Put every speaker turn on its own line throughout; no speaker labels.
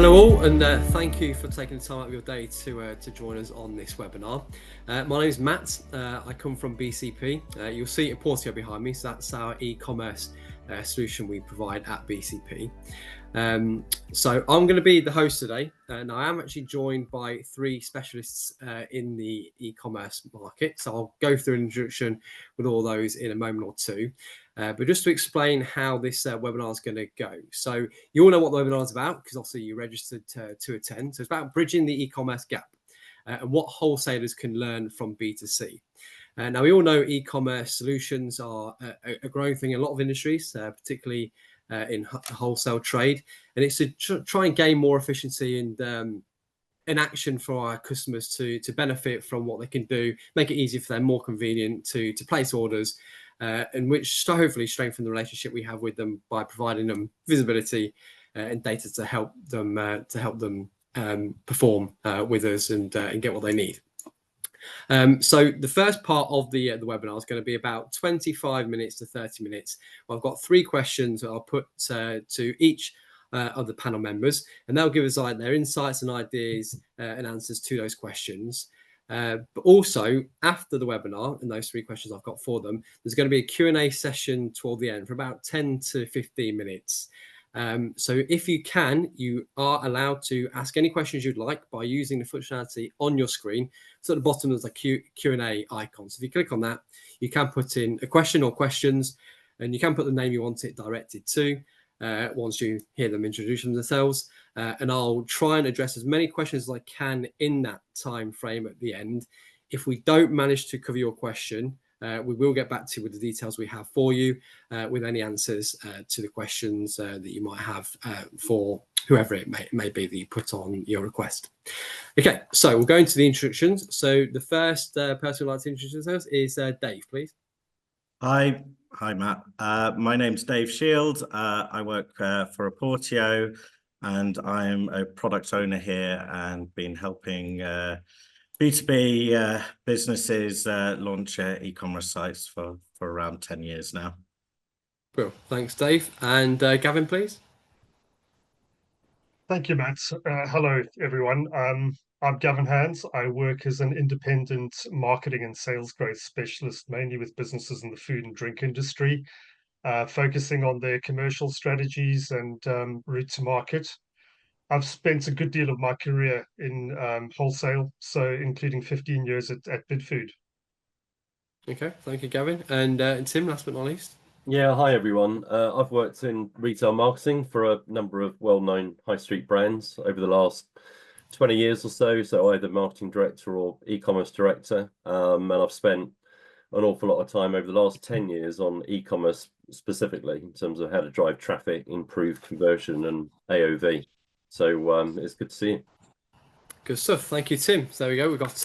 Hello all, and thank you for taking the time out of your day to join us on this webinar. My name is Matt. I come from BCP. You'll see Oporteo behind me, so that's our e-commerce solution we provide at BCP. So I'm going to be the host today, and I am actually joined by three specialists in the e-commerce market. So I'll go through an introduction with all those in a moment or two. But just to explain how this webinar is going to go. So you all know what the webinar is about because obviously you registered to attend. So it's about bridging the e-commerce gap and what wholesalers can learn from B2C. Now we all know e-commerce solutions are a growing thing in a lot of industries, particularly in wholesale trade, and it's to try and gain more efficiency and action for our customers to benefit from what they can do, make it easier for them, more convenient to place orders, and which hopefully strengthen the relationship we have with them by providing them visibility and data to help them perform with us and get what they need. So the first part of the webinar is going to be about 25 minutes to 30 minutes. I've got three questions that I'll put to each of the panel members, and they'll give us their insights and ideas and answers to those questions. But also after the webinar and those three questions I've got for them, there's going to be a Q&A session toward the end for about 10 to 15 minutes. So if you can, you are allowed to ask any questions you'd like by using the functionality on your screen. So at the bottom there's a Q&A icon. So if you click on that, you can put in a question or questions, and you can put the name you want it directed to once you hear them introduce themselves. And I'll try and address as many questions as I can in that time frame at the end. If we don't manage to cover your question, we will get back to you with the details we have for you, with any answers to the questions that you might have for whoever it may be that you put on your request. Okay, so we'll go into the introductions. So the first person who'd like to introduce themselves is Dave, please.
Hi, Matt. My name's Dave Shield. I work for Oporteo, and I'm a product owner here and been helping B2B businesses launch e-commerce sites for around 10 years now.
Cool. Thanks, Dave. And Gavin, please.
Thank you, Matt. Hello, everyone. I'm Gavin Hands. I work as an independent marketing and sales growth specialist, mainly with businesses in the food and drink industry, focusing on their commercial strategies and route to market. I've spent a good deal of my career in wholesale, so including 15 years at BidFood.
Okay, thank you, Gavin. And Tim, last but not least.
Yeah, hi everyone. I've worked in retail marketing for a number of well-known high street brands over the last 20 years or so. So either marketing director or e-commerce director. And I've spent an awful lot of time over the last 10 years on e-commerce specifically in terms of how to drive traffic, improve conversion and AOV. So it's good to see you.
Good stuff. Thank you, Tim. So there we go. We've got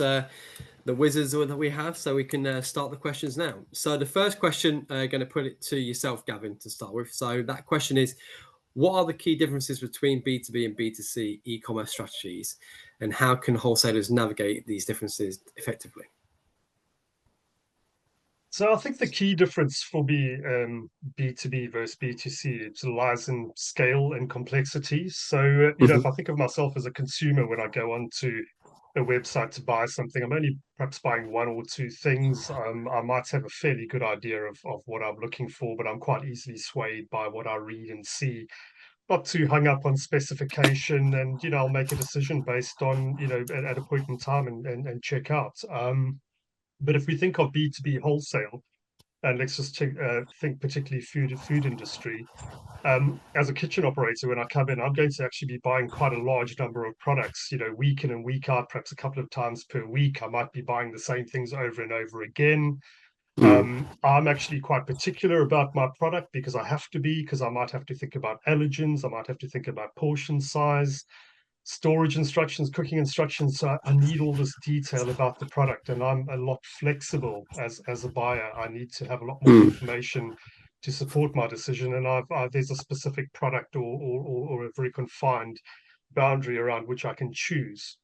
the wizards that we have, so we can start the questions now. So the first question, going to put it to yourself, Gavin, to start with. So that question is, what are the key differences between B2B and B2C e-commerce strategies, and how can wholesalers navigate these differences effectively?
So I think the key difference for B2B versus B2C lies in scale and complexity. So, if I think of myself as a consumer, when I go onto a website to buy something, I'm only perhaps buying one or two things. I might have a fairly good idea of what I'm looking for, but I'm quite easily swayed by what I read and see. Not too hung up on specification, and I'll make a decision based on at a point in time and check out. But if we think of B2B wholesale, and let's just think particularly food industry, as a kitchen operator, when I come in, I'm going to actually be buying quite a large number of products, week in and week out, perhaps a couple of times per week. I might be buying the same things over and over again. I'm actually quite particular about my product because I have to be, because I might have to think about allergens, I might have to think about portion size, storage instructions, cooking instructions. So I need all this detail about the product, and I'm a lot flexible as a buyer. I need to have a lot more information to support my decision, and there's a specific product or a very confined boundary around which I can choose.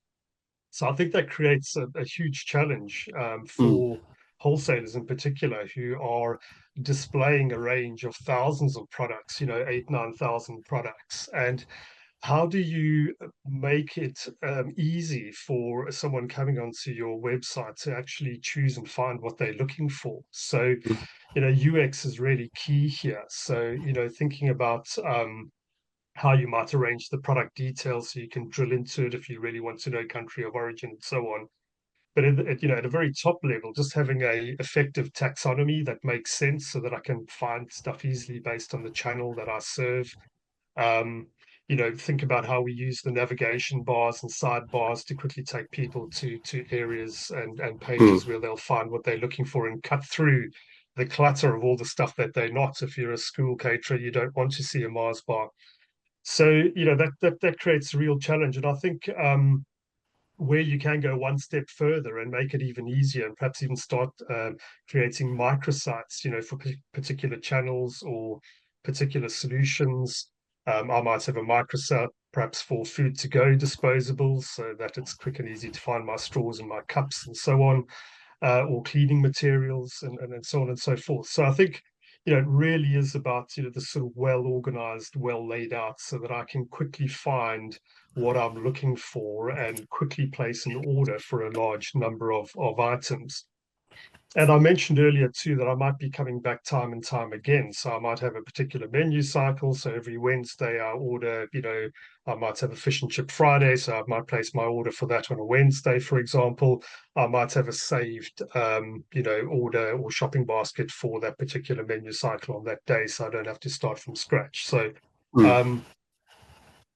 So I think that creates a huge challenge for wholesalers in particular, who are displaying a range of thousands of products, 8,000 to 9,000 products. And how do you make it easy for someone coming onto your website to actually choose and find what they're looking for? So, UX is really key here. So, thinking about how you might arrange the product details so you can drill into it if you really want to know country of origin and so on. But at a very top level, just having a effective taxonomy that makes sense so that I can find stuff easily based on the channel that I serve. Um, think about how we use the navigation bars and sidebars to quickly take people to areas and pages where they'll find what they're looking for and cut through the clutter of all the stuff that they're not. If you're a school caterer, you don't want to see a Mars bar. So, that creates a real challenge. And I think where you can go one step further and make it even easier and perhaps even start creating microsites, for particular channels or particular solutions. I might have a microsite perhaps for food to go disposables so that it's quick and easy to find my straws and my cups and so on, or cleaning materials and so on and so forth. So I think, it really is about, the sort of well organized, well laid out so that I can quickly find what I'm looking for and quickly place an order for a large number of items. And I mentioned earlier too that I might be coming back time and time again. So I might have a particular menu cycle. So every Wednesday I order, I might have a fish and chip Friday. So I might place my order for that on a Wednesday, for example. I might have a saved, order or shopping basket for that particular menu cycle on that day. So I don't have to start from scratch. So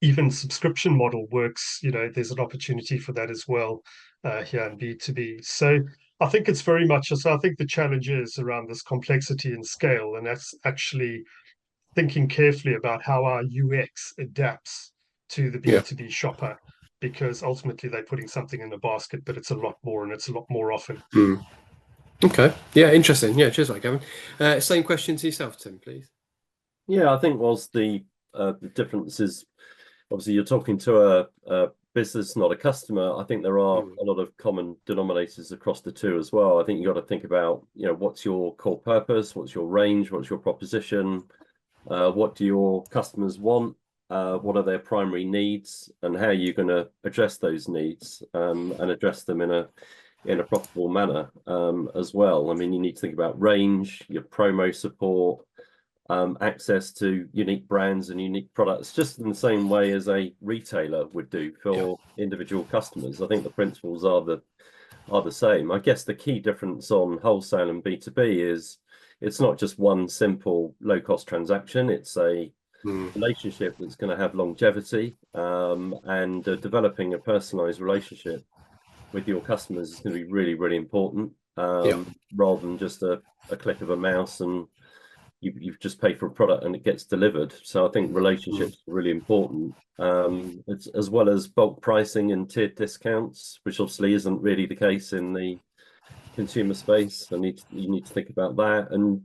even subscription model works, there's an opportunity for that as well here in B2B. So I think it's very much, so I think the challenge is around this complexity and scale, and that's actually thinking carefully about how our UX adapts to the B2B shopper, because ultimately they're putting something in the basket, but it's a lot more and it's a lot more often.
Okay. Yeah, interesting. Yeah, cheers, Gavin. Same question to yourself, Tim, please.
Yeah, I think whilst the difference is obviously you're talking to a business, not a customer, I think there are a lot of common denominators across the two as well. I think you've got to think about, what's your core purpose, what's your range, what's your proposition, what do your customers want, what are their primary needs, and how are you going to address those needs and address them in a profitable manner as well. I mean, you need to think about range, your promo support, access to unique brands and unique products, just in the same way as a retailer would do for individual customers. I think the principles are the same. I guess the key difference on wholesale and B2B is it's not just one simple low-cost transaction. It's a relationship that's going to have longevity, and developing a personalized relationship with your customers is going to be really, really important, rather than just a click of a mouse and you've just paid for a product and it gets delivered. So I think relationships are really important, it's, as well as bulk pricing and tiered discounts, which obviously isn't really the case in the consumer space. You need to think about that, and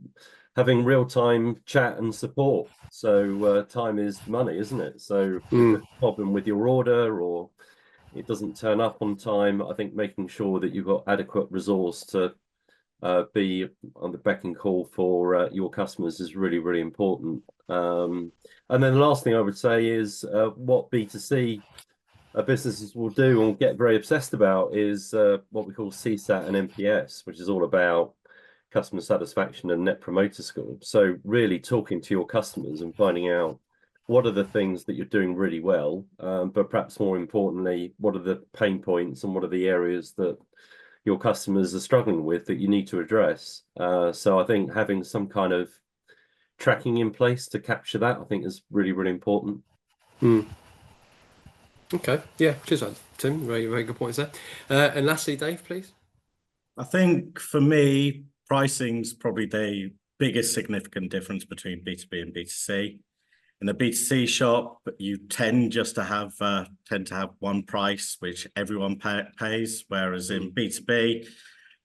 having real-time chat and support. So time is money, isn't it? So if there's a problem with your order or it doesn't turn up on time, I think making sure that you've got adequate resource to be on the beck and call for your customers is really, really important. And then the last thing I would say is what B2C businesses will do and get very obsessed about is what we call CSAT and NPS, which is all about customer satisfaction and net promoter score. So really talking to your customers and finding out what are the things that you're doing really well, but perhaps more importantly, what are the pain points and what are the areas that your customers are struggling with that you need to address. So I think having some kind of tracking in place to capture that, I think, is really, really important.
Okay, yeah, cheers, Tim. Very, very good points there. And lastly, Dave, please.
I think for me, pricing's probably the biggest significant difference between B2B and B2C. In a B2C shop, you tend to have one price which everyone pays, whereas in B2B,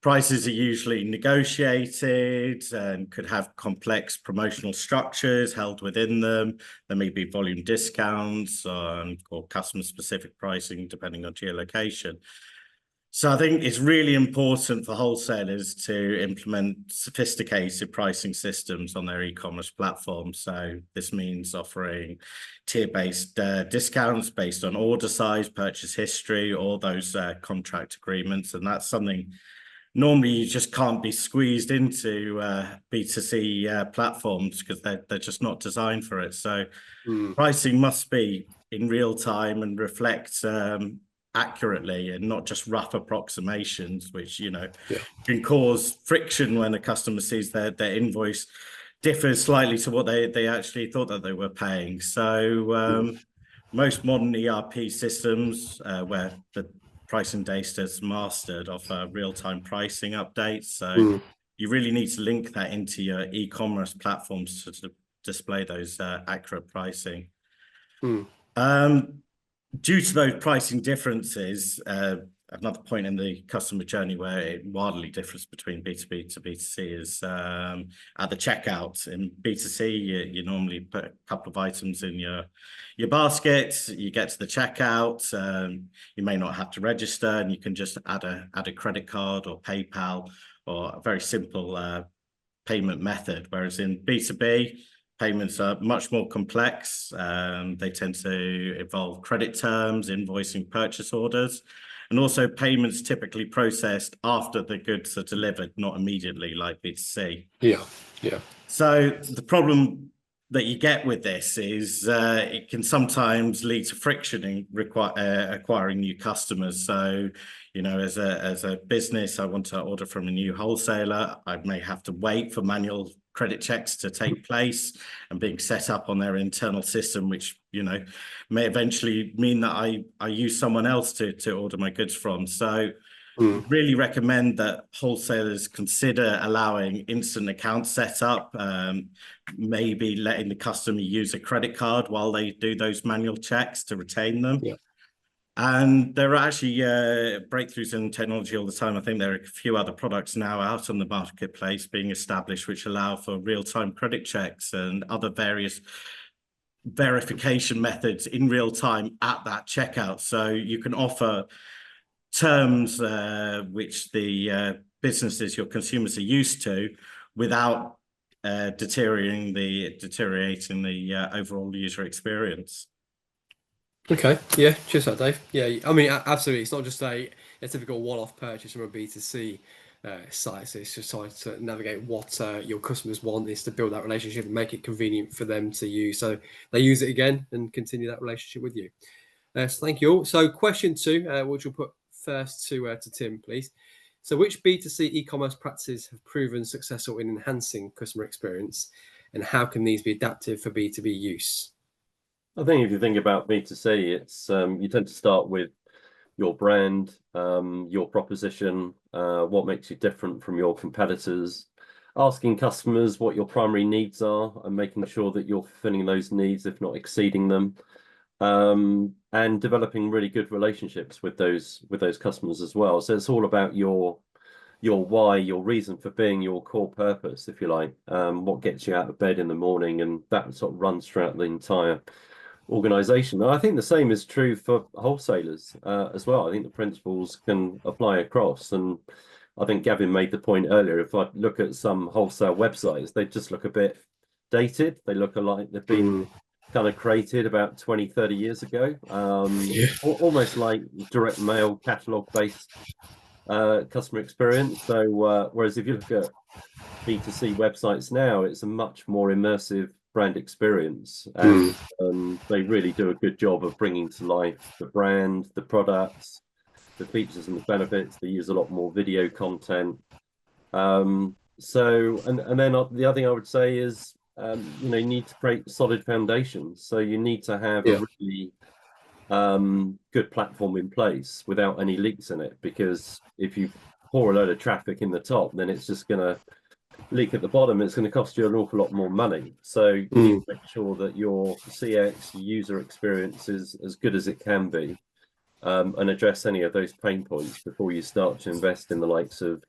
prices are usually negotiated and could have complex promotional structures held within them. There may be volume discounts or customer-specific pricing depending on geolocation. So I think it's really important for wholesalers to implement sophisticated pricing systems on their e-commerce platform. So this means offering tier-based discounts based on order size, purchase history, or those contract agreements. And that's something normally you just can't be squeezed into B2C platforms because they're just not designed for it. So pricing must be in real time and reflect accurately and not just rough approximations, which, you know, can cause friction when a customer sees their invoice differs slightly to what they actually thought that they were paying. So most modern ERP systems where the pricing data is mastered offer real-time pricing updates. So you really need to link that into your e-commerce platforms to display those accurate pricing. Due to those pricing differences, another point in the customer journey where it wildly differs between B2B to B2C is at the checkout. In B2C, you normally put a couple of items in your basket, you get to the checkout, you may not have to register, and you can just add a credit card or PayPal or a very simple payment method. Whereas in B2B, payments are much more complex. They tend to involve credit terms, invoicing purchase orders, and also payments typically processed after the goods are delivered, not immediately like B2C.
Yeah.
So the problem that you get with this is it can sometimes lead to friction in acquiring new customers. So, you know, as a business, I want to order from a new wholesaler. I may have to wait for manual credit checks to take place and being set up on their internal system, which, you know, may eventually mean that I use someone else to order my goods from. So really recommend that wholesalers consider allowing instant account setup, maybe letting the customer use a credit card while they do those manual checks to retain them. And there are actually breakthroughs in technology all the time. I think there are a few other products now out on the marketplace being established which allow for real-time credit checks and other various verification methods in real time at that checkout. So you can offer terms which the businesses, your consumers, are used to without deteriorating the overall user experience.
Okay, yeah, cheers for that, Dave. Yeah, I mean, absolutely. It's not just a typical one-off purchase from a B2C site. So it's just trying to navigate what your customers want is to build that relationship and make it convenient for them to use. So they use it again and continue that relationship with you. So thank you all. So question 2, which we'll put first to Tim, please. So which B2C e-commerce practices have proven successful in enhancing customer experience, and how can these be adapted for B2B use?
I think if you think about B2C, it's you tend to start with your brand, your proposition, what makes you different from your competitors, asking customers what your primary needs are and making sure that you're fulfilling those needs, if not exceeding them, and developing really good relationships with those customers as well. So it's all about your why, your reason for being, your core purpose, if you like, what gets you out of bed in the morning, and that sort of runs throughout the entire organization. And I think the same is true for wholesalers as well. I think the principles can apply across. And I think Gavin made the point earlier, if I look at some wholesale websites, they just look a bit dated. They look like they've been kind of created about 20, 30 years ago, almost like direct mail catalog based customer experience. So whereas if you look at B2C websites now, it's a much more immersive brand experience, and they really do a good job of bringing to life the brand, the products, the features and the benefits. They use a lot more video content. So and then the other thing I would say is you know, you need to create solid foundations. So you need to have a really good platform in place without any leaks in it, because if you pour a load of traffic in the top, then it's just going to leak at the bottom. It's going to cost you an awful lot more money. So you need to make sure that your CX, your user experience, is as good as it can be, and address any of those pain points before you start to invest in the likes of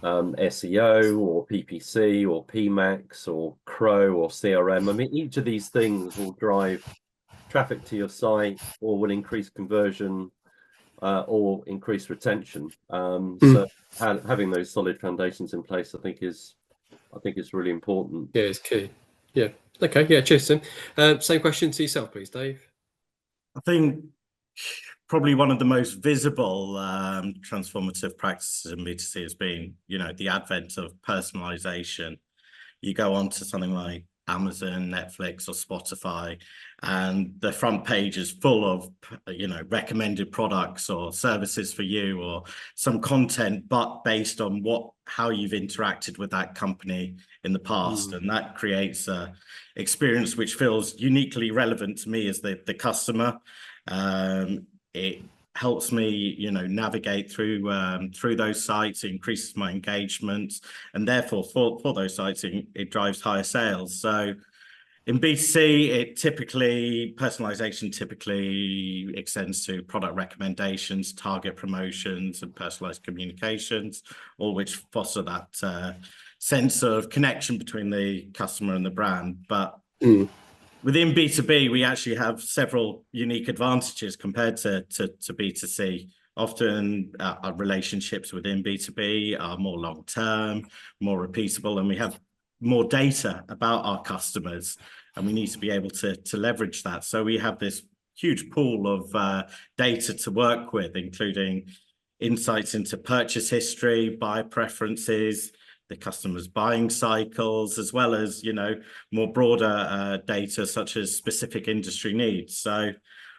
SEO or PPC or PMAX or Crow or CRM. I mean, each of these things will drive traffic to your site or will increase conversion or increase retention. So having those solid foundations in place, I think is really important.
Yeah, it's key. Yeah. Okay. Yeah. Cheers, Tim. Same question to yourself, please, Dave.
I think probably one of the most visible transformative practices in B2C has been, the advent of personalization. You go on to something like Amazon, Netflix, or Spotify, and the front page is full of, recommended products or services for you, or some content, but based on how you've interacted with that company in the past. And that creates a experience which feels uniquely relevant to me as the customer. It helps me, navigate through those sites, it increases my engagement, and therefore for those sites, it drives higher sales. So in B2C, personalization typically extends to product recommendations, target promotions, and personalized communications, all which foster that sense of connection between the customer and the brand. But within B2B, we actually have several unique advantages compared to B2C. Often our relationships within B2B are more long-term, more repeatable, and we have more data about our customers, and we need to be able to leverage that. So we have this huge pool of data to work with, including insights into purchase history, buyer preferences, the customer's buying cycles, as well as, more broader data such as specific industry needs. So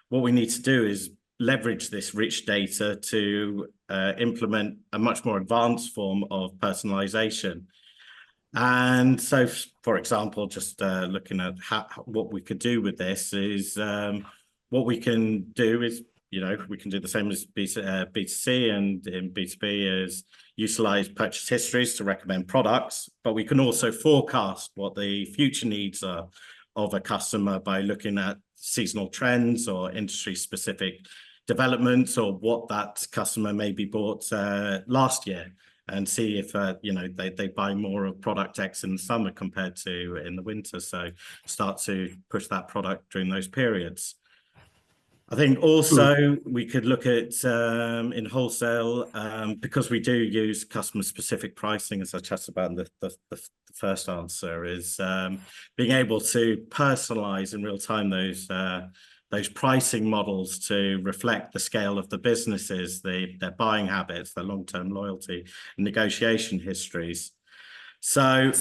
what we need to do is leverage this rich data to implement a much more advanced form of personalization. And so, for example, just looking at what we could do with this is what we can do is, we can do the same as B2C, and in B2B is utilize purchase histories to recommend products, but we can also forecast what the future needs are of a customer by looking at seasonal trends or industry specific developments, or what that customer maybe bought last year, and see if they buy more of product X in the summer compared to in the winter. So start to push that product during those periods. I think also we could look at in wholesale, because we do use customer specific pricing, as I chatted about in the first answer, is being able to personalize in real time those pricing models to reflect the scale of the businesses, their buying habits, their long-term loyalty, and negotiation histories. So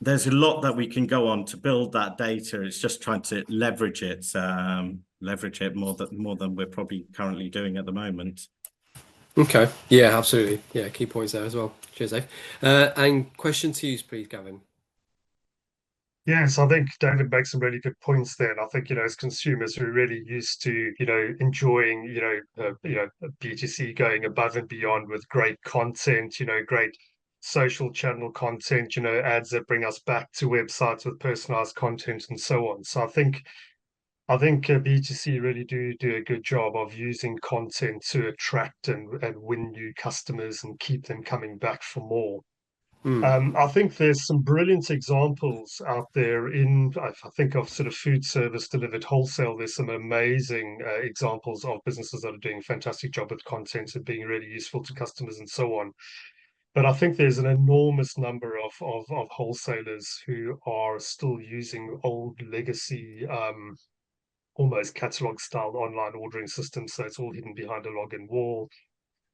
there's a lot that we can go on to build that data. It's just trying to leverage it more than we're probably currently doing at the moment.
Okay. Yeah, absolutely. Yeah, key points there as well. Cheers, Dave. And question to you, please, Gavin.
Yes, I think David makes some really good points there. And I think, as consumers, we're really used to, enjoying, B2C going above and beyond with great content, great social channel content, ads that bring us back to websites with personalized content and so on. So I think B2C really do a good job of using content to attract and win new customers and keep them coming back for more. I think there's some brilliant examples out there if I think of sort of food service delivered wholesale, there's some amazing examples of businesses that are doing a fantastic job with content and being really useful to customers and so on. But I think there's an enormous number of wholesalers who are still using old legacy, almost catalog style online ordering systems. So it's all hidden behind a login wall.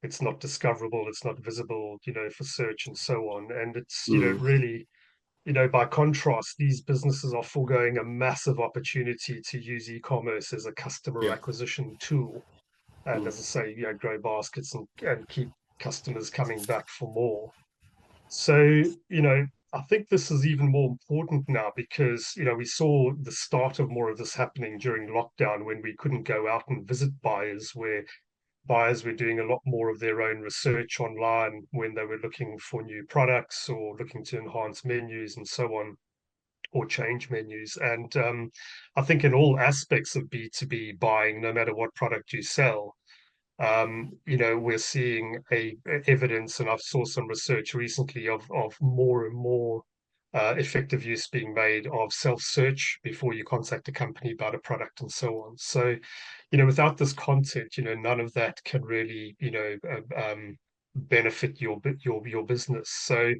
It's not discoverable, it's not visible, for search and so on. And it's, really, by contrast, these businesses are foregoing a massive opportunity to use e-commerce as a customer acquisition tool. And as I say, grow baskets and keep customers coming back for more. So, I think this is even more important now because, we saw the start of more of this happening during lockdown when we couldn't go out and visit buyers, where buyers were doing a lot more of their own research online when they were looking for new products or looking to enhance menus and so on, or change menus. And I think in all aspects of B2B buying, no matter what product you sell, we're seeing evidence, and I've saw some research recently of more and more effective use being made of self-search before you contact a company about a product and so on. So, without this content, none of that can really, benefit your business. So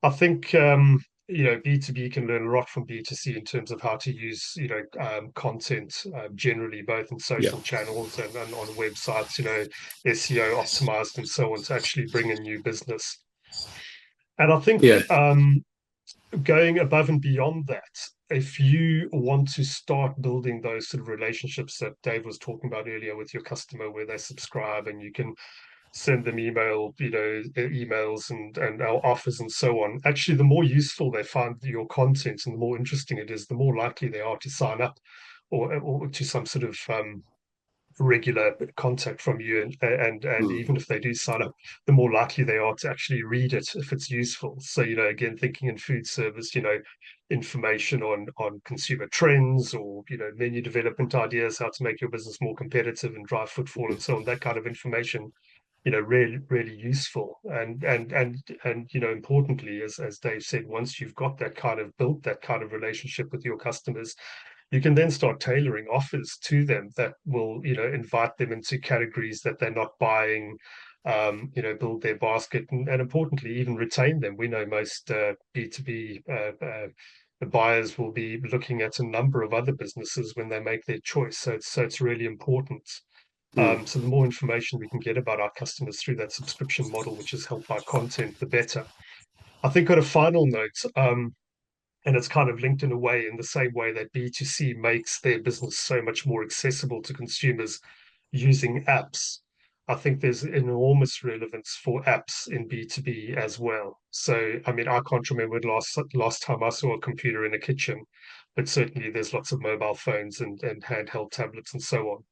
I think B2B can learn a lot from B2C in terms of how to use content generally, both in social channels and on websites, SEO optimized and so on, to actually bring in new business. And I think going above and beyond that, if you want to start building those sort of relationships that Dave was talking about earlier with your customer, where they subscribe and you can send them emails and our offers and so on. Actually, the more useful they find your content and the more interesting it is, the more likely they are to sign up or to some sort of regular contact from you. And even if they do sign up, the more likely they are to actually read it if it's useful. So, again, thinking in food service, information on consumer trends or, menu development ideas, how to make your business more competitive and drive footfall and so on, that kind of information, really, really useful. And importantly, as Dave said, once you've got built that kind of relationship with your customers, you can then start tailoring offers to them that will, invite them into categories that they're not buying, build their basket, and importantly, even retain them. We know most B2B buyers will be looking at a number of other businesses when they make their choice. So it's really important. So the more information we can get about our customers through that subscription model, which is helped by content, the better. I think on a final note, and it's kind of linked in a way, in the same way that B2C makes their business so much more accessible to consumers using apps, I think there's enormous relevance for apps in B2B as well. So, I mean, I can't remember last time I saw a computer in a kitchen, but certainly there's lots of mobile phones and handheld tablets and so on.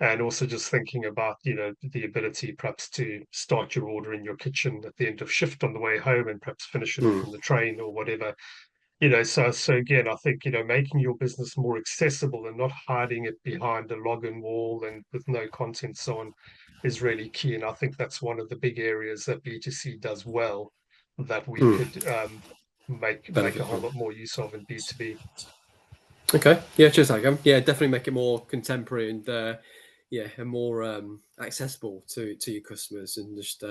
And also just thinking about, the ability perhaps to start your order in your kitchen at the end of shift on the way home and perhaps finish it from the train or whatever. So again, I think, making your business more accessible and not hiding it behind a login wall and with no content so on is really key. And I think that's one of the big areas that B2C does well that we could make a whole lot more use of in B2B.
Okay, yeah, cheers, Gavin. Yeah, definitely make it more contemporary and and more accessible to your customers, and just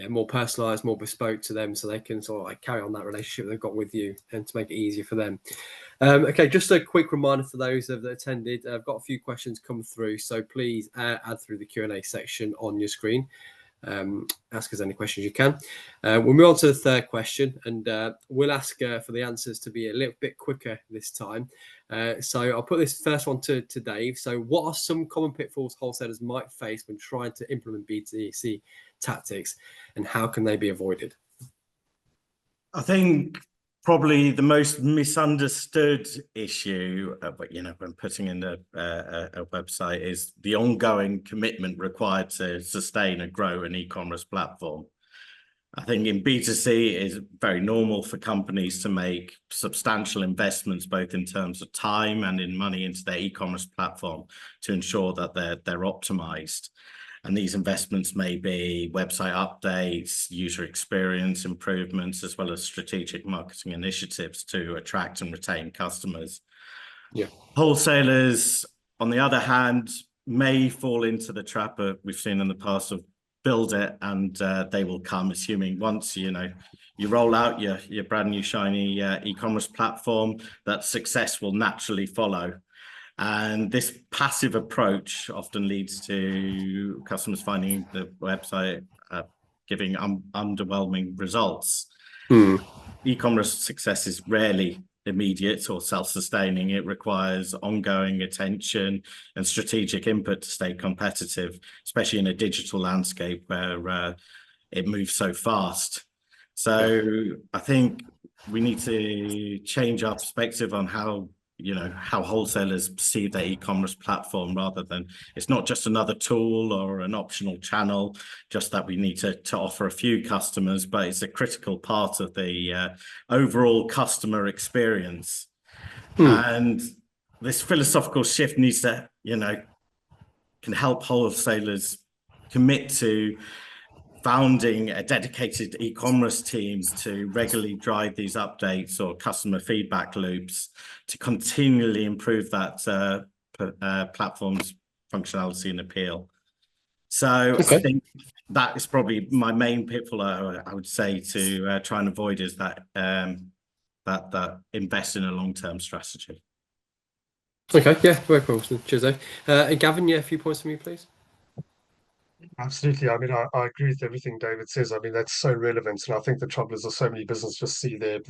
more personalized, more bespoke to them, so they can sort of like carry on that relationship they've got with you, and to make it easier for them. Okay, just a quick reminder for those that attended. I've got a few questions come through, so please add through the Q&A section on your screen. Ask us any questions you can. We'll move on to the third question, and we'll ask for the answers to be a little bit quicker this time. So I'll put this first one to Dave. So what are some common pitfalls wholesalers might face when trying to implement B2C tactics, and how can they be avoided?
I think probably the most misunderstood issue, when putting in a website, is the ongoing commitment required to sustain and grow an e-commerce platform. I think in B2C, it is very normal for companies to make substantial investments, both in terms of time and in money, into their e-commerce platform to ensure that they're optimized. And these investments may be website updates, user experience improvements, as well as strategic marketing initiatives to attract and retain customers.
Yeah.
Wholesalers, on the other hand, may fall into the trap we've seen in the past of build it and they will come, assuming once you roll out your brand new shiny e-commerce platform, that success will naturally follow. And this passive approach often leads to customers finding the website giving underwhelming results. E-commerce success is rarely immediate or self-sustaining. It requires ongoing attention and strategic input to stay competitive, especially in a digital landscape where it moves so fast. So I think we need to change our perspective on how wholesalers perceive their e-commerce platform, rather than it's not just another tool or an optional channel, just that we need to offer a few customers, but it's a critical part of the overall customer experience. And this philosophical shift needs to, can help wholesalers commit to founding a dedicated e-commerce team to regularly drive these updates or customer feedback loops to continually improve that platform's functionality and appeal. So I think that is probably my main pitfall, I would say, to try and avoid, is that that invest in a long-term strategy.
Okay, yeah, very cool. Cheers, Dave. And Gavin, yeah, a few points from you, please.
Absolutely. I mean, I agree with everything David says. I mean, that's so relevant. And I think the trouble is that so many businesses just see they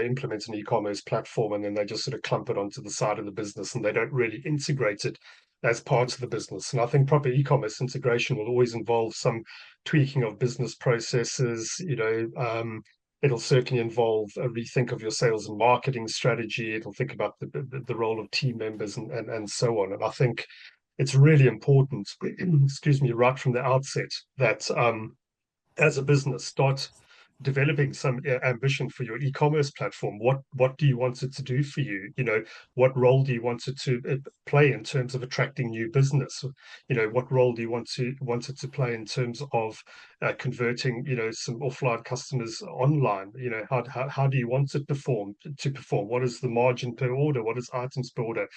implement an e-commerce platform and then they just sort of clump it onto the side of the business and they don't really integrate it as part of the business. And I think proper e-commerce integration will always involve some tweaking of business processes. It'll certainly involve a rethink of your sales and marketing strategy. It'll think about the role of team members and so on. And I think it's really important, excuse me, right from the outset that as a business, start developing some ambition for your e-commerce platform. What do you want it to do for you? What role do you want it to play in terms of attracting new business? What role do you want it to play in terms of converting some offline customers online? How do you want it to perform? What is the margin per order? What is items per order?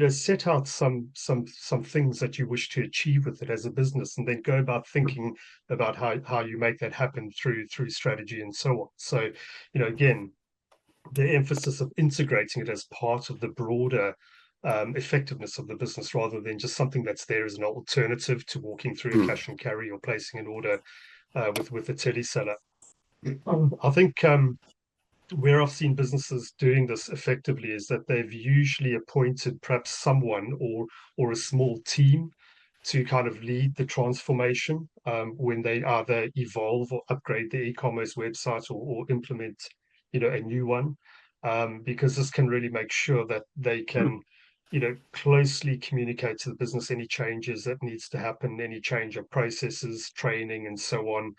Set out some things that you wish to achieve with it as a business, and then go about thinking about how you make that happen through strategy and so on. So, again, the emphasis of integrating it as part of the broader effectiveness of the business, rather than just something that's there as an alternative to walking through a cash and carry or placing an order with a teleseller. I think where I've seen businesses doing this effectively is that they've usually appointed perhaps someone or a small team to kind of lead the transformation when they either evolve or upgrade the e-commerce website or implement a new one, because this can really make sure that they can closely communicate to the business any changes that needs to happen, any change of processes, training, and so on.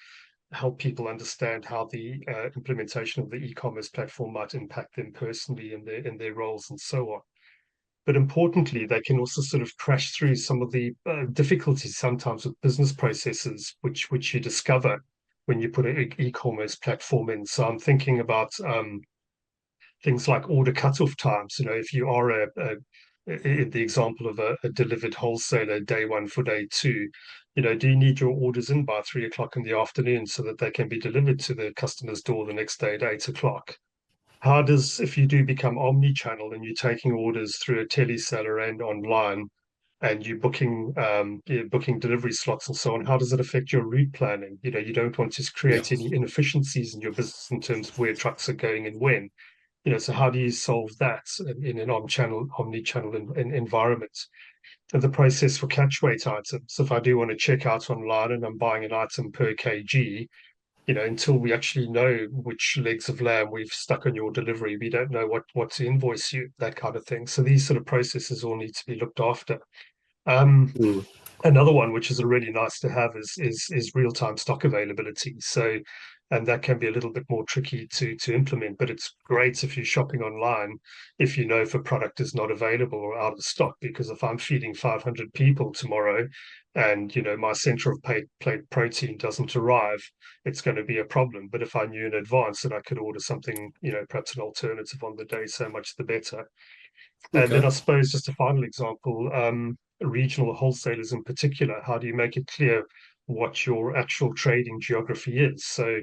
Help people understand how the implementation of the e-commerce platform might impact them personally in their roles and so on. But importantly, they can also sort of crash through some of the difficulties sometimes with business processes, which you discover when you put an e-commerce platform in. So I'm thinking about things like order cutoff times. If you are the example of a delivered wholesaler, day one for day two, do you need your orders in by 3 o'clock in the afternoon so that they can be delivered to the customer's door the next day at 8 o'clock? How does, if you do become omni-channel and you're taking orders through a teleseller and online, and you're booking delivery slots and so on, how does it affect your route planning? You don't want to create any inefficiencies in your business in terms of where trucks are going and when. So how do you solve that in an omni-channel environment? And the process for catch weight items. So if I do want to check out online and I'm buying an item per kg, until we actually know which legs of lamb we've stuck on your delivery, we don't know what to invoice you, that kind of thing. So these sort of processes all need to be looked after. Another one, which is a really nice to have, is real-time stock availability. So, and that can be a little bit more tricky to implement, but it's great if you're shopping online, if you know if a product is not available or out of stock, because if I'm feeding 500 people tomorrow and, my center of plate protein doesn't arrive, it's going to be a problem. But if I knew in advance that I could order something, perhaps an alternative on the day, so much the better. And then I suppose just a final example, regional wholesalers in particular, how do you make it clear what your actual trading geography is? So,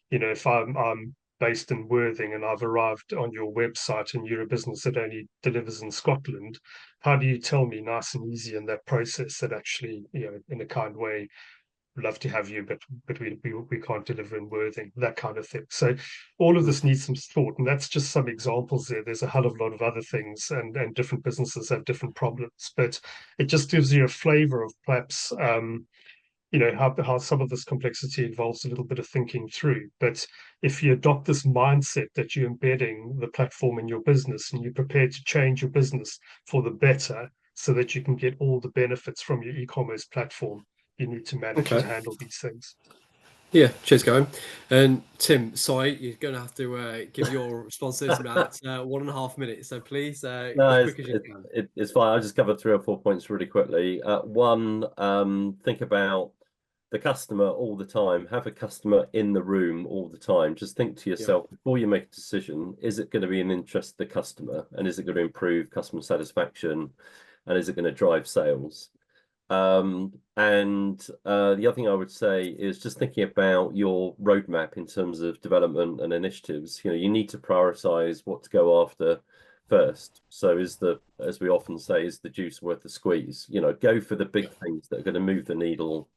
if I'm based in Worthing and I've arrived on your website and you're a business that only delivers in Scotland, how do you tell me nice and easy in that process that actually, in a kind way, love to have you, but we can't deliver in Worthing, that kind of thing. So all of this needs some thought, and that's just some examples there. There's a hell of a lot of other things, and different businesses have different problems, but it just gives you a flavor of perhaps how some of this complexity involves a little bit of thinking through. But if you adopt this mindset that you're embedding the platform in your business and you're prepared to change your business for the better so that you can get all the benefits from your e-commerce platform, you need to manage and handle these things.
Yeah, cheers, Gavin. And Tim, sorry, you're going to have to give your responses in about 1.5 minutes. So please, as quick as you can.
It's fine. I'll just cover 3 or 4 points really quickly. One, think about the customer all the time. Have a customer in the room all the time. Just think to yourself before you make a decision, is it going to be in interest of the customer, and is it going to improve customer satisfaction, and is it going to drive sales? The other thing I would say is just thinking about your roadmap in terms of development and initiatives. You need to prioritize what to go after first. So as we often say, is the juice worth the squeeze? Go for the big things that are going to move the needle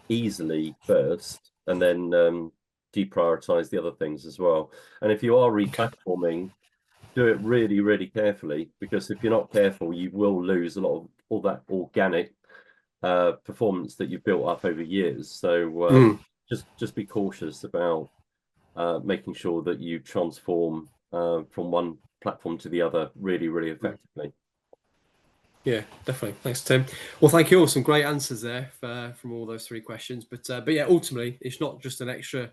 easily first, and then deprioritize the other things as well. And if you are replatforming, do it really, really carefully, because if you're not careful, you will lose a lot of all that organic performance that you've built up over years. So just be cautious about making sure that you transform from one platform to the other really, really effectively.
Yeah, definitely. Thanks, Tim. Well, thank you all. Some great answers there from all those 3 questions. But yeah, ultimately, it's not just an extra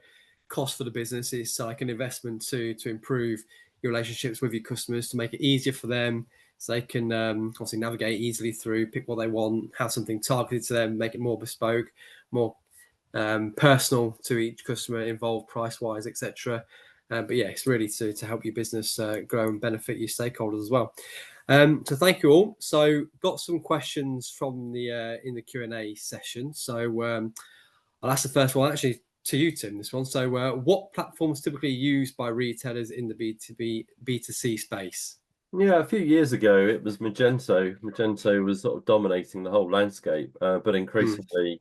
cost for the business. It's like an investment to improve your relationships with your customers, to make it easier for them, so they can obviously navigate easily through, pick what they want, have something targeted to them, make it more bespoke, more personal to each customer, involved price-wise, etc. But yeah, it's really to help your business grow and benefit your stakeholders as well. So thank you all. So got some questions from the in the Q&A session. So I'll ask the first one actually to you, Tim, this one. So what platforms typically used by retailers in the B2B, B2C space?
Yeah, a few years ago, it was Magento. Magento was sort of dominating the whole landscape, but increasingly,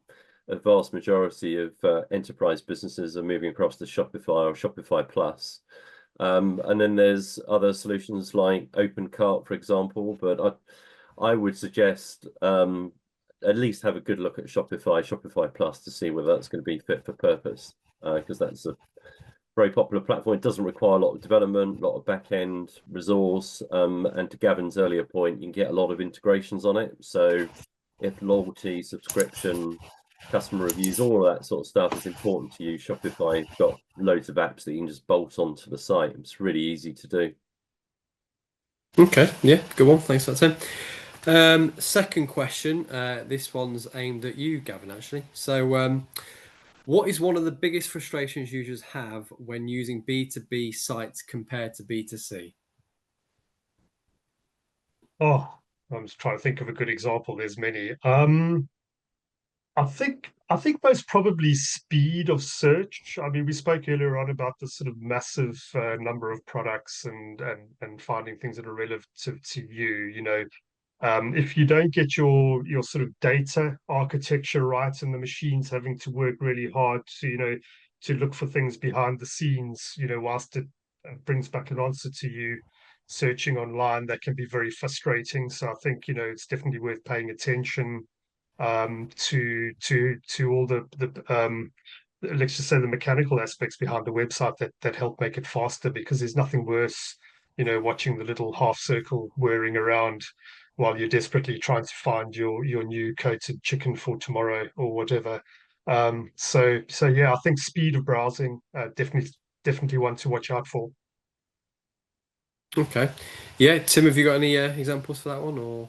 a vast majority of enterprise businesses are moving across to Shopify or Shopify Plus. And then there's other solutions like OpenCart, for example, but I would suggest at least have a good look at Shopify Plus to see whether that's going to be fit for purpose, because that's a very popular platform. It doesn't require a lot of development, a lot of back-end resource, and to Gavin's earlier point, you can get a lot of integrations on it. So if loyalty, subscription, customer reviews, all of that sort of stuff is important to you, Shopify's got loads of apps that you can just bolt onto the site. It's really easy to do.
Okay, yeah, good one. Thanks for that, Tim. Second question. This one's aimed at you, Gavin, actually. So what is one of the biggest frustrations users have when using B2B sites compared to B2C?
Oh, I'm just trying to think of a good example. There's many. I think most probably speed of search. I mean, we spoke earlier on about the sort of massive number of products and finding things that are relevant to you. If you don't get your sort of data architecture right, and the machines having to work really hard to look for things behind the scenes, whilst it brings back an answer to you searching online, that can be very frustrating. So I think it's definitely worth paying attention to all the let's just say the mechanical aspects behind the website that help make it faster, because there's nothing worse, watching the little half circle whirring around while you're desperately trying to find your new coated chicken for tomorrow or whatever. So yeah, I think speed of browsing definitely one to watch out for.
Okay, yeah, Tim, have you got any examples for that one, or?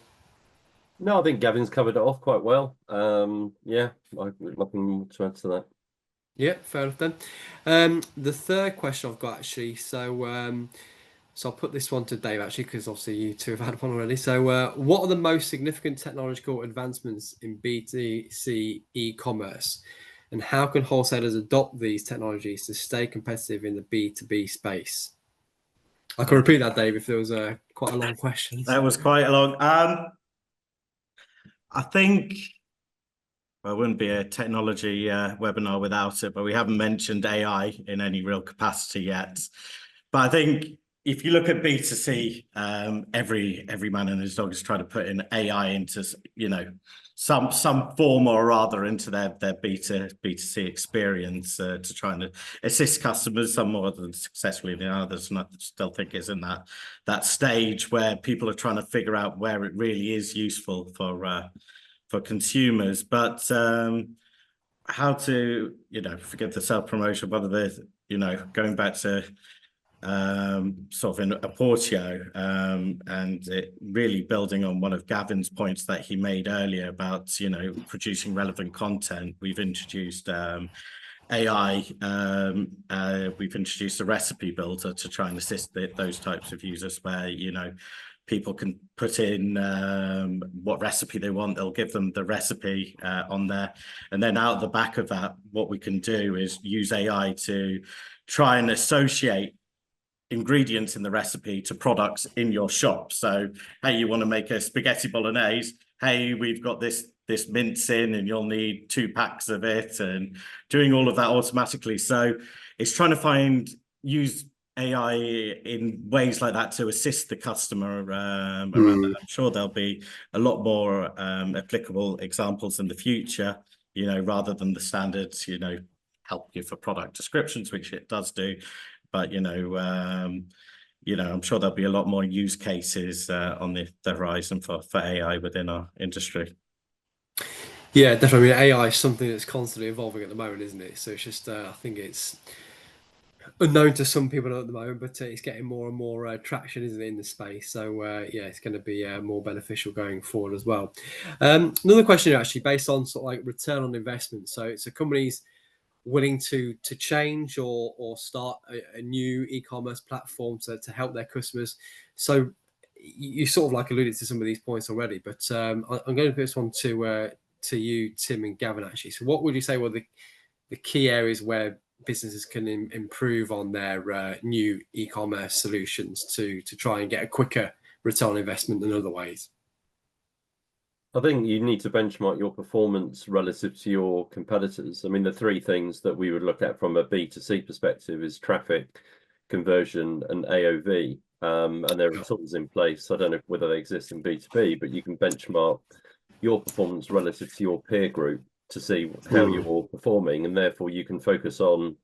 No, I think Gavin's covered it off quite well. Yeah, nothing more to add to that.
Yeah, fair enough then. The third question I've got actually, so I'll put this one to Dave actually, because obviously you two have had one already. So what are the most significant technological advancements in B2C e-commerce, and how can wholesalers adopt these technologies to stay competitive in the B2B space? I can repeat that, Dave, if there was quite a long question.
That was quite a long. I think well, it wouldn't be a technology webinar without it, but we haven't mentioned AI in any real capacity yet. But I think if you look at B2C, every man and his dog is trying to put in AI into some form or other into their B2C experience to try and assist customers, some more than successfully than others. And I still think it's in that stage where people are trying to figure out where it really is useful for consumers. But how to, forget the self-promotion, whether there's, going back to sort of in Oporteo, and it really building on one of Gavin's points that he made earlier about, you know, producing relevant content. We've introduced AI, we've introduced a recipe builder to try and assist those types of users where, you know, people can put in what recipe they want. They'll give them the recipe on there. And then out the back of that, what we can do is use AI to try and associate ingredients in the recipe to products in your shop. So, hey, you want to make a spaghetti bolognese? Hey, we've got this mince in and you'll need 2 packs of it, and doing all of that automatically. So it's trying to use AI in ways like that to assist the customer around that. I'm sure there'll be a lot more applicable examples in the future, you know, rather than the standards, you know, help you for product descriptions, which it does do. But, you know, I'm sure there'll be a lot more use cases on the horizon for AI within our industry.
Yeah, definitely. I mean, AI is something that's constantly evolving at the moment, isn't it? So it's just, I think it's unknown to some people at the moment, but it's getting more and more traction, isn't it, in the space? So yeah, it's going to be more beneficial going forward as well. Another question, actually, based on sort of like return on investment. So companies willing to change or start a new e-commerce platform to help their customers. So you sort of like alluded to some of these points already, but I'm going to put this one to you, Tim and Gavin, actually. So what would you say were the key areas where businesses can improve on their new e-commerce solutions to try and get a quicker return on investment than other ways?
I think you need to benchmark your performance relative to your competitors. I mean, the 3 things that we would look at from a B2C perspective is traffic, conversion, and AOV. And there are tools in place. I don't know whether they exist in B2B, but you can benchmark your performance relative to your peer group to see how you're performing, and therefore you can focus on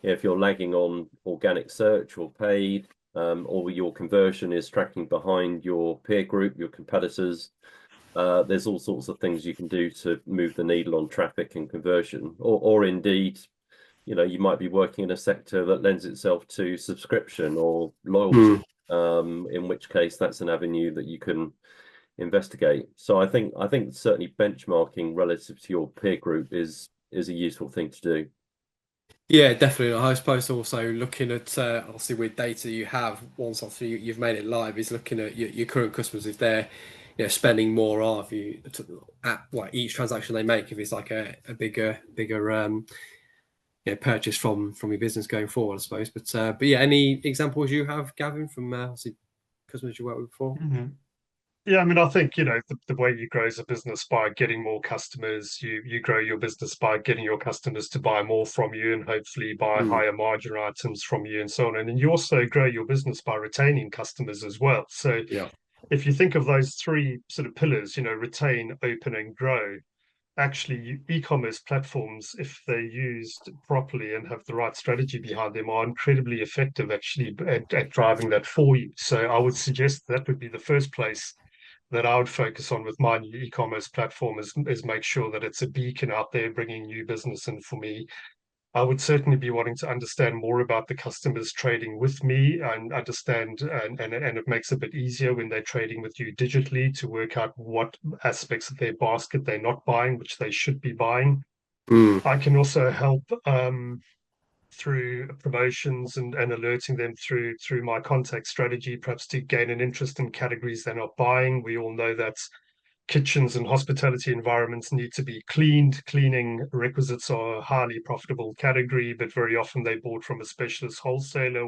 if you're lagging on organic search or paid, or your conversion is tracking behind your peer group, your competitors. There's all sorts of things you can do to move the needle on traffic and conversion, or indeed, you know, you might be working in a sector that lends itself to subscription or loyalty, in which case that's an avenue that you can investigate. So I think certainly benchmarking relative to your peer group is a useful thing to do. Yeah,
definitely. I suppose also looking at obviously with data you have, once obviously you've made it live, is looking at your current customers, if they're spending more, or if you at what each transaction they make, if it's like a bigger purchase from your business going forward, I suppose. But yeah, any examples you have, Gavin, from obviously customers you worked with before?
Yeah, I mean, I think, you know, the way you grow as a business by getting more customers, you grow your business by getting your customers to buy more from you and hopefully buy higher margin items from you and so on. And then you also grow your business by retaining customers as well. So if you think of those 3 sort of pillars, you know, retain, open, and grow, actually e-commerce platforms, if they're used properly and have the right strategy behind them, are incredibly effective actually at driving that for you. So I would suggest that would be the first place that I would focus on with my new e-commerce platform is make sure that it's a beacon out there bringing new business in for me. I would certainly be wanting to understand more about the customers trading with me and understand, and it makes it a bit easier when they're trading with you digitally to work out what aspects of their basket they're not buying, which they should be buying. I can also help through promotions and alerting them through my contact strategy, perhaps to gain an interest in categories they're not buying. We all know that kitchens and hospitality environments need to be cleaned. Cleaning requisites are a highly profitable category, but very often they're bought from a specialist wholesaler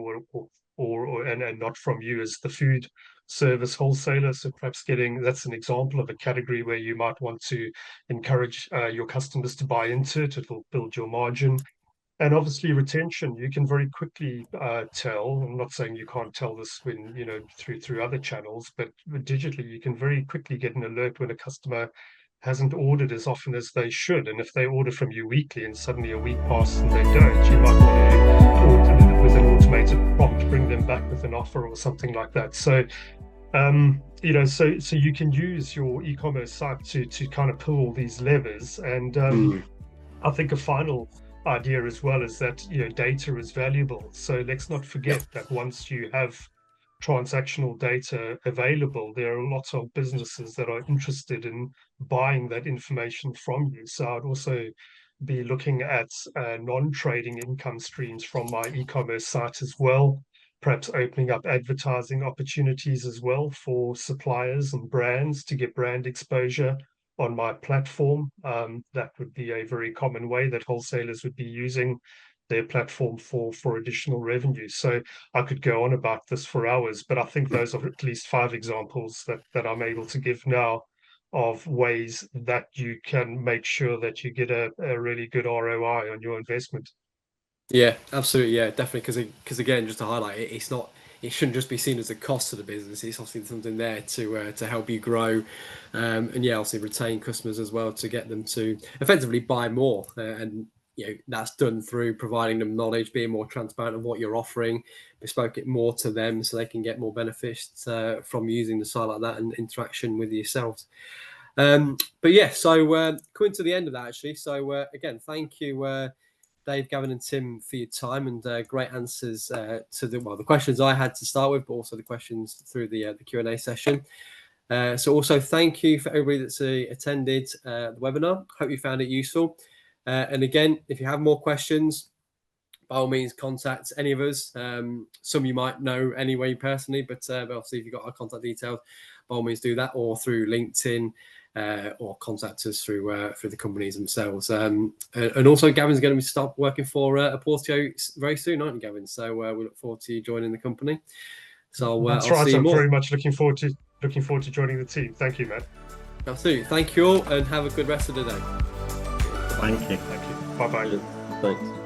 and not from you as the food service wholesaler. So perhaps that's an example of a category where you might want to encourage your customers to buy into it. It will build your margin. And obviously retention, you can very quickly tell. I'm not saying you can't tell this when, you know, through other channels, but digitally you can very quickly get an alert when a customer hasn't ordered as often as they should. And if they order from you weekly and suddenly a week passes and they don't, you might want to, with an automated prompt, bring them back with an offer or something like that. So, you know, so you can use your e-commerce site to kind of pull all these levers. And I think a final idea as well is that data is valuable. So let's not forget that once you have transactional data available, there are lots of businesses that are interested in buying that information from you. So I'd also be looking at non-trading income streams from my e-commerce site as well, perhaps opening up advertising opportunities as well for suppliers and brands to get brand exposure on my platform. That would be a very common way that wholesalers would be using their platform for additional revenue. So I could go on about this for hours, but I think those are at least 5 examples that I'm able to give now of ways that you can make sure that you get a really good ROI on your investment.
Yeah, absolutely. Yeah, definitely. Because again, just to highlight it, it shouldn't just be seen as a cost to the business. It's obviously something there to help you grow, and yeah, obviously retain customers as well, to get them to effectively buy more. And that's done through providing them knowledge, being more transparent of what you're offering, bespoke it more to them so they can get more benefits from using the site like that and interaction with yourselves. But yeah, so coming to the end of that actually. So again, thank you. Dave, Gavin, and Tim for your time and great answers to the questions I had to start with, but also the questions through the Q&A session. So also thank you for everybody that's attended the webinar. Hope you found it useful. And again, if you have more questions, by all means, contact any of us. Some you might know anyway personally, but obviously if you've got our contact details, by all means do that, or through LinkedIn. Or contact us through the companies themselves. And also, Gavin's going to start working for Oporteo very soon, aren't you, Gavin? So we look forward to you joining the company. So
that's
I'll
right.
see you
I'm
more.
very much looking forward to joining the team. Thank you, Matt.
Absolutely. Thank you all, and have a good rest of the day.
Thank you.
Thank you. Bye bye.
Thanks.